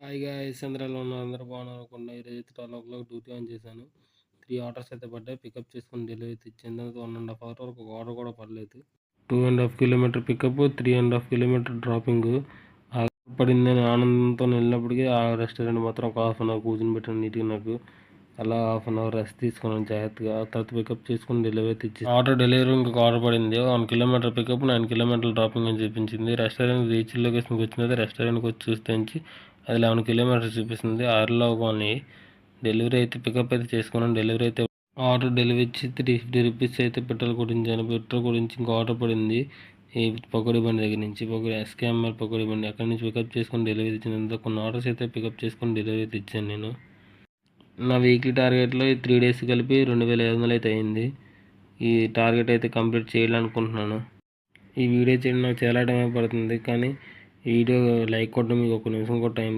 Hi guys అందరూ ఎలా ఉన్నారు? అందరూ బాగున్నారు అనుకుంటా. ఈరోజైతే 12:00 డ్యూటీ ఆన్ చేశాను. 3 ఆర్డర్స్ అయితే పడ్డాయి. పికప్ చేసుకొని డెలివరీ అయితే ఇచ్చాను. దానికి 1½ అవర్ వరకు ఒక ఆర్డర్ కూడా పడలేదు. 2½ కిలోమీటర్ పికప్, 3½ కిలోమీటర్ డ్రాపింగ్. పడిందని ఆనందంతో వెళ్ళినప్పటికీ ఆ రెస్టారెంట్ మాత్రం ఒక హాఫ్ అన్ అవర్ కూర్చొని పెట్టాను నీట్గా నాకు. అలా హాఫ్ అన్ అవర్ రెస్ట్ తీసుకున్నాను జాగ్రత్తగా. ఆ తర్వాత పికప్ చేసుకుని డెలివరీ అయితే ఇచ్చింది. ఆర్డర్ డెలివరీ ఇంకొక ఆర్డర్ పడింది. 1 కిలోమీటర్ పికప్, 9 కిలోమీటర్ డ్రాపింగ్ అని చూపించింది. రెస్టారెంట్ రీచ్ లొకేషన్కి వచ్చినది. రెస్టారెంట్కి వచ్చి చూస్తే అది 11 కిలోమీటర్స్ చూపిస్తుంది. ఆరులో కాలనీ. డెలివరీ అయితే పికప్ అయితే చేసుకున్నాను. డెలివరీ అయితే ఆర్డర్ డెలివరీ ఇచ్చి 350 రూపీస్ అయితే పెట్రోల్ కొట్టించాను. పెట్రోల్ గురించి ఇంకో ఆర్డర్ పడింది. ఈ పకోడీ బండి దగ్గర నుంచి ఎస్కేఎంఆర్ పకోడీ బండి అక్కడి నుంచి పికప్ చేసుకొని డెలివరీ ఇచ్చిన కొన్ని ఆర్డర్స్ అయితే పికప్ చేసుకొని డెలివరీ అయితే ఇచ్చాను నేను. నా వీక్లీ టార్గెట్లో ఈ 3 డేస్ కలిపి 2500 అయితే అయింది. ఈ టార్గెట్ అయితే కంప్లీట్ చేయాలనుకుంటున్నాను. ఈ వీడియో చేయడం నాకు చాలా టైం పడుతుంది, కానీ ఈ వీడియో లైక్ కొట్టడం మీకు 1 నిమిషం కూడా టైం